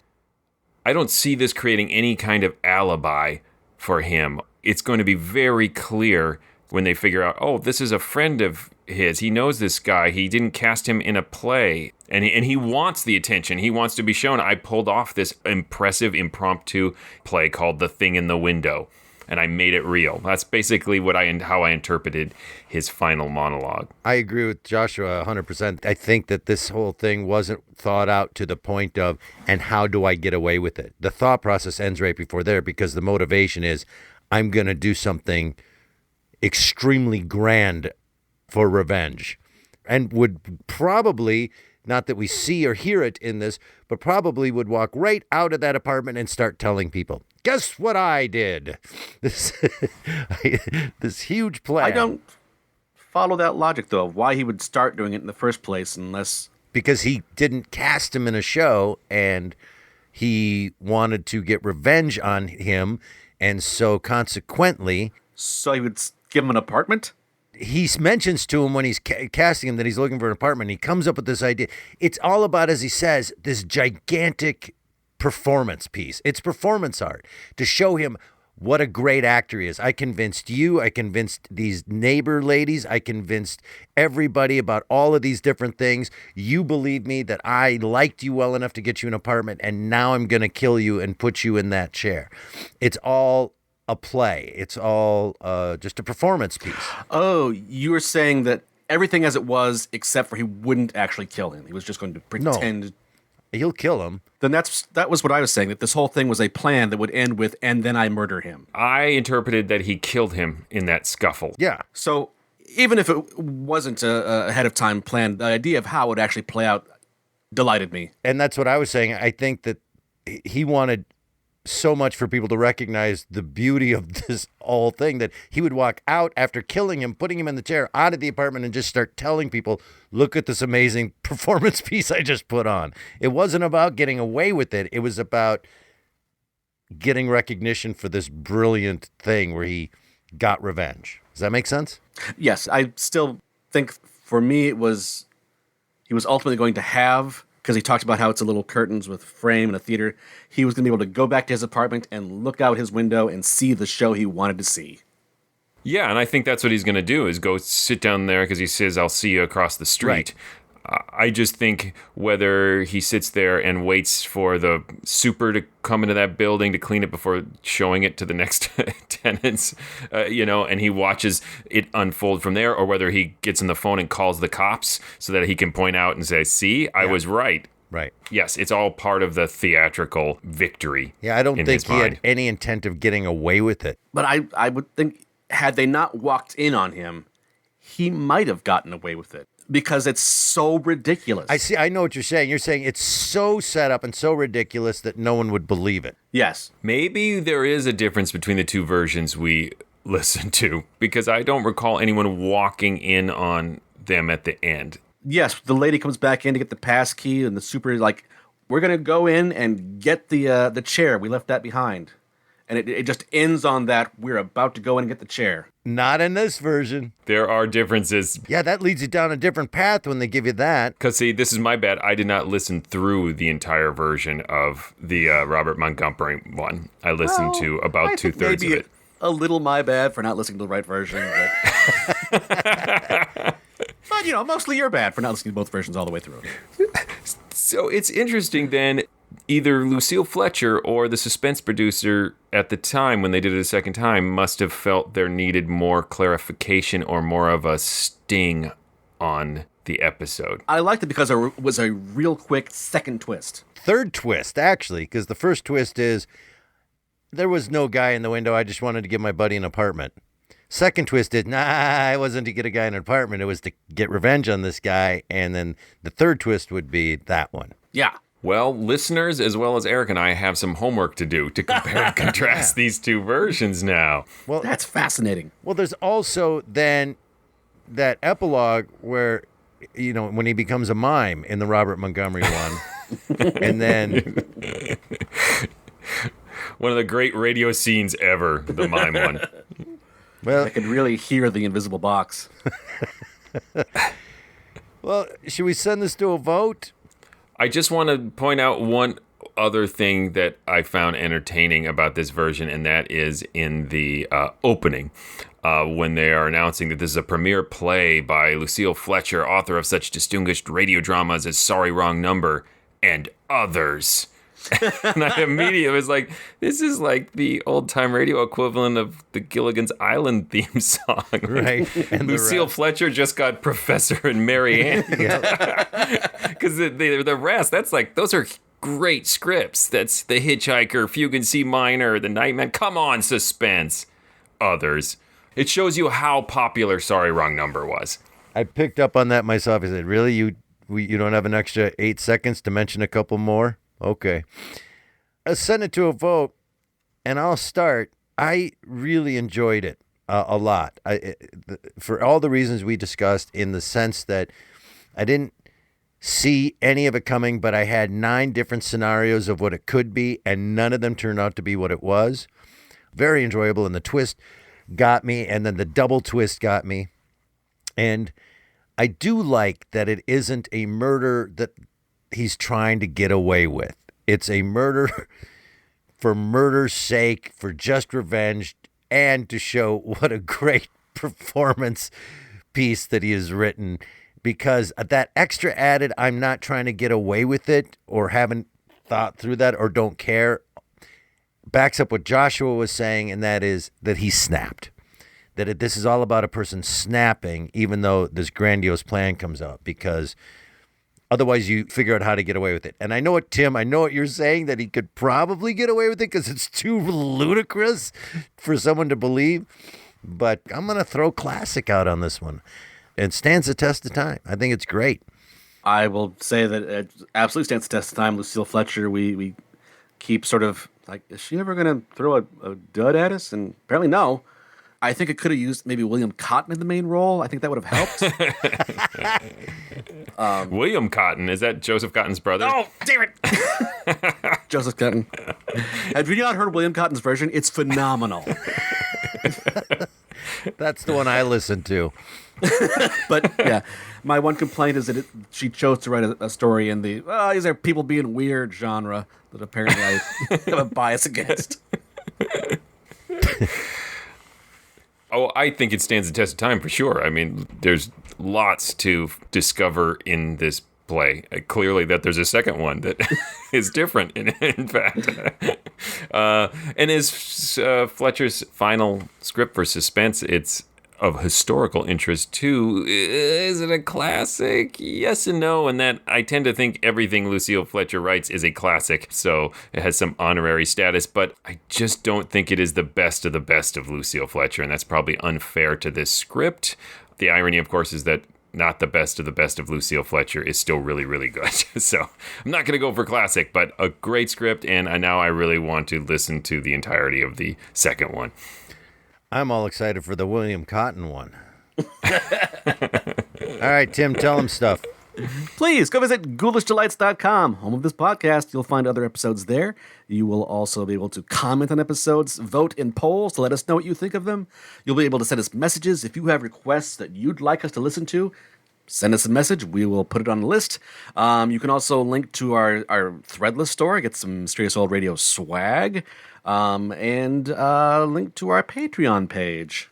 I don't see this creating any kind of alibi for him. It's going to be very clear when they figure out, oh, this is a friend of his. He knows this guy. He didn't cast him in a play. And he wants the attention. He wants to be shown. I pulled off this impressive impromptu play called The Thing in the Window, and I made it real. That's basically how I interpreted his final monologue. I agree with Joshua 100%. I think that this whole thing wasn't thought out to the point of, and how do I get away with it? The thought process ends right before there, because the motivation is, I'm going to do something extremely grand for revenge. And would probably, not that we see or hear it in this, but probably would walk right out of that apartment and start telling people, guess what I did? This huge plan. I don't follow that logic, though, of why he would start doing it in the first place unless... Because he didn't cast him in a show, and he wanted to get revenge on him, and so consequently... So he would give him an apartment? He mentions to him when he's casting him that he's looking for an apartment. He comes up with this idea. It's all about, as he says, this gigantic performance piece. It's performance art to show him what a great actor he is. I convinced you. I convinced these neighbor ladies. I convinced everybody about all of these different things. You believed me that I liked you well enough to get you an apartment, and now I'm going to kill you and put you in that chair. It's all a play. It's all just a performance piece. Oh, you were saying that everything as it was, except for he wouldn't actually kill him. He was just going to pretend. No. He'll kill him. Then that was what I was saying, that this whole thing was a plan that would end with, and then I murder him. I interpreted that he killed him in that scuffle. Yeah. So even if it wasn't a ahead of time plan, the idea of how it would actually play out delighted me. And that's what I was saying. I think that he wanted so much for people to recognize the beauty of this whole thing, that he would walk out after killing him, putting him in the chair, out of the apartment, and just start telling people, look at this amazing performance piece I just put on. It wasn't about getting away with it. It was about getting recognition for this brilliant thing where he got revenge. Does that make sense? Yes, I still think for me he was ultimately going to have, because he talked about how it's a little curtains with frame and a theater, he was going to be able to go back to his apartment and look out his window and see the show he wanted to see. Yeah, and I think that's what he's going to do, is go sit down there because he says, I'll see you across the street. Right. I just think whether he sits there and waits for the super to come into that building to clean it before showing it to the next tenants, and he watches it unfold from there, or whether he gets on the phone and calls the cops so that he can point out and say, see, I was right. Right. Yes, it's all part of the theatrical victory. Yeah, I don't think he had any intent of getting away with it. But I would think, had they not walked in on him, he might have gotten away with it. Because it's so ridiculous. I know what you're saying. You're saying it's so set up and so ridiculous that no one would believe it. Yes. Maybe there is a difference between the two versions we listened to, because I don't recall anyone walking in on them at the end. Yes, the lady comes back in to get the pass key, and the super is like, we're going to go in and get the chair. We left that behind. And it just ends on that, we're about to go in and get the chair. Not in this version. There are differences. Yeah, that leads you down a different path when they give you that. Because, see, this is my bad. I did not listen through the entire version of the Robert Montgomery one. I listened to about two-thirds of it. A little my bad for not listening to the right version. But, mostly your bad for not listening to both versions all the way through. So it's interesting then, either Lucille Fletcher or the Suspense producer at the time when they did it a second time must have felt there needed more clarification or more of a sting on the episode. I liked it because it was a real quick second twist. Third twist, actually, because the first twist is there was no guy in the window. I just wanted to give my buddy an apartment. Second twist is, it wasn't to get a guy an apartment. It was to get revenge on this guy. And then the third twist would be that one. Yeah. Well, listeners, as well as Eric and I, have some homework to do to compare and contrast these two versions now. Well, that's fascinating. Well, there's also then that epilogue where, when he becomes a mime in the Robert Montgomery one. And then... one of the great radio scenes ever, the mime one. Well, I could really hear the invisible box. Well, should we send this to a vote? I just want to point out one other thing that I found entertaining about this version, and that is in the opening, when they are announcing that this is a premiere play by Lucille Fletcher, author of such distinguished radio dramas as Sorry, Wrong Number and Others. And I immediately was like, this is like the old-time radio equivalent of the Gilligan's Island theme song. Right. And Lucille Fletcher just got Professor and Mary Ann. Because the rest, those are great scripts. That's The Hitchhiker, Fugue in C Minor, The Nightman. Come on, Suspense. Others. It shows you how popular Sorry, Wrong Number was. I picked up on that myself. I said, really? You don't have an extra 8 seconds to mention a couple more? Okay. I'll send it to a vote, and I'll start. I really enjoyed it a lot. For all the reasons we discussed, in the sense that I didn't see any of it coming, but I had 9 different scenarios of what it could be, and none of them turned out to be what it was. Very enjoyable, and the twist got me, and then the double twist got me. And I do like that it isn't a murder that he's trying to get away with. It's a murder for murder's sake, for just revenge, and to show what a great performance piece that he has written. Because that extra added, I'm not trying to get away with it, or haven't thought through that, or don't care, backs up what Joshua was saying, and that is that he snapped. That this is all about a person snapping, even though this grandiose plan comes out, because otherwise you figure out how to get away with it. And I know what, Tim, I know what you're saying, that he could probably get away with it because it's too ludicrous for someone to believe. But I'm going to throw classic out on this one. It stands the test of time. I think it's great. I will say that it absolutely stands the test of time. Lucille Fletcher, we keep sort of Like, is she ever going to throw a dud at us? And apparently no. I think it could have used maybe William Cotton in the main role. I think that would have helped. William Cotton, is that Joseph Cotton's brother? Oh, damn it! Joseph Cotton. Have you not heard William Cotton's version? It's phenomenal. That's the one I listened to. But yeah, my one complaint is that she chose to write a story in the these are people being weird genre that apparently I have a bias against. Oh, I think it stands the test of time for sure. I mean, there's lots to discover in this play. Clearly, that there's a second one that is different. In fact, and as Fletcher's final script for Suspense, it's of historical interest too. Is it a classic? Yes and no, and that I tend to think everything Lucille Fletcher writes is a classic, so it has some honorary status, but I just don't think it is the best of Lucille Fletcher, and that's probably unfair to this script. The irony, of course, is that not the best of Lucille Fletcher is still really, really good. So I'm not going to go for classic, but a great script, and now I really want to listen to the entirety of the second one. I'm all excited for the William Cotton one. All right, Tim, tell him stuff. Please go visit ghoulishdelights.com, home of this podcast. You'll find other episodes there. You will also be able to comment on episodes, vote in polls to let us know what you think of them. You'll be able to send us messages if you have requests that you'd like us to listen to. Send us a message. We will put it on the list. You can also link to our Threadless store, get some Mysterious Old Radio swag, and link to our Patreon page.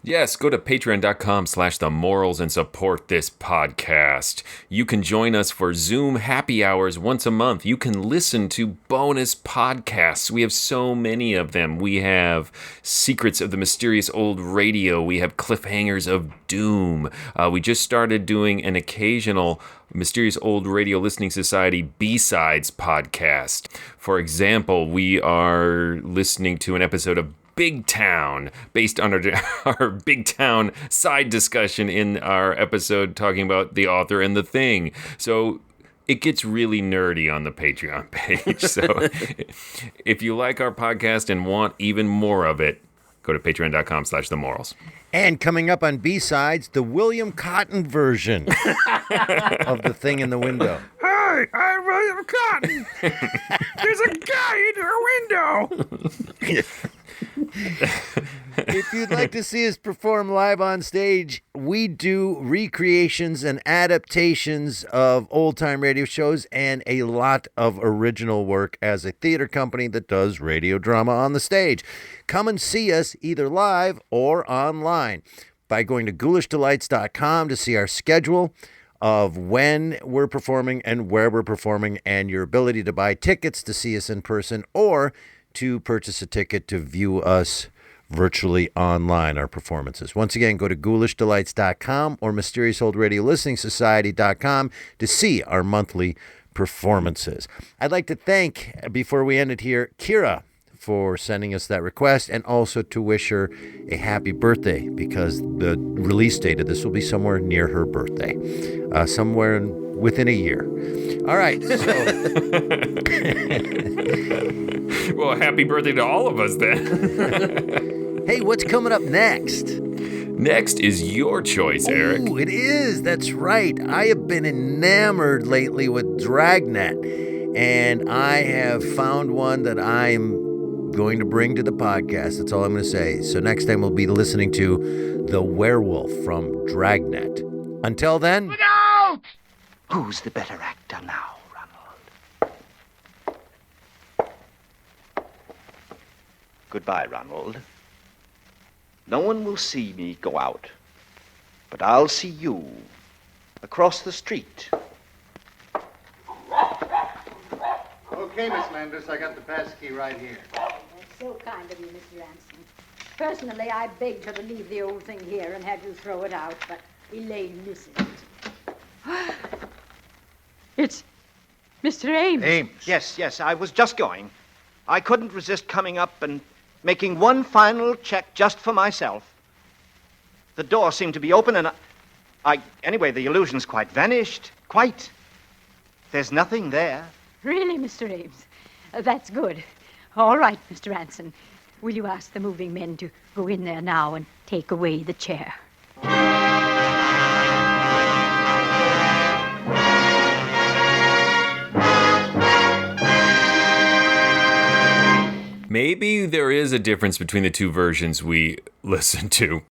Yes, go to patreon.com/themorals and support this podcast. You can join us for Zoom happy hours once a month. You can listen to bonus podcasts. We have so many of them. We have Secrets of the Mysterious Old Radio. We have Cliffhangers of Doom. We just started doing an occasional Mysterious Old Radio Listening Society B-Sides podcast. For example, we are listening to an episode of Big Town, based on our Big Town side discussion in our episode talking about The Author and the Thing. So it gets really nerdy on the Patreon page. So if you like our podcast and want even more of it, go to patreon.com/themorals. And coming up on B-Sides, the William Cotton version of The Thing in the Window. Hi, I'm William Cotton. There's a guy in your window. If you'd like to see us perform live on stage, we do recreations and adaptations of old-time radio shows and a lot of original work as a theater company that does radio drama on the stage. Come and see us either live or online by going to ghoulishdelights.com to see our schedule of when we're performing and where we're performing and your ability to buy tickets to see us in person or to purchase a ticket to view us virtually online, our performances. Once again, go to ghoulishdelights.com or mysteriousolidradiolisteningsociety.com to see our monthly performances. I'd like to thank, before we end it here, Keara for sending us that request and also to wish her a happy birthday because the release date of this will be somewhere near her birthday, somewhere within a year. All right. So. Well, happy birthday to all of us then. Hey, what's coming up next? Next is your choice, Eric. Oh, it is. That's right. I have been enamored lately with Dragnet, and I have found one that I'm going to bring to the podcast. That's all I'm going to say. So next time we'll be listening to The Werewolf from Dragnet. Until then... Look out! Who's the better actor now, Ronald? Goodbye, Ronald. No one will see me go out, but I'll see you across the street. Okay, Miss Landis, I got the pass key right here. That's so kind of you, Mr. Ransom. Personally, I begged her to leave the old thing here and have you throw it out, but Elaine listened. It's Mr. Ames. Ames? Yes, I was just going. I couldn't resist coming up and making one final check just for myself. The door seemed to be open and anyway, the illusion's quite vanished. Quite. There's nothing there. Really, Mr. Ames? That's good. All right, Mr. Anson. Will you ask the moving men to go in there now and take away the chair? Maybe there is a difference between the two versions we listened to.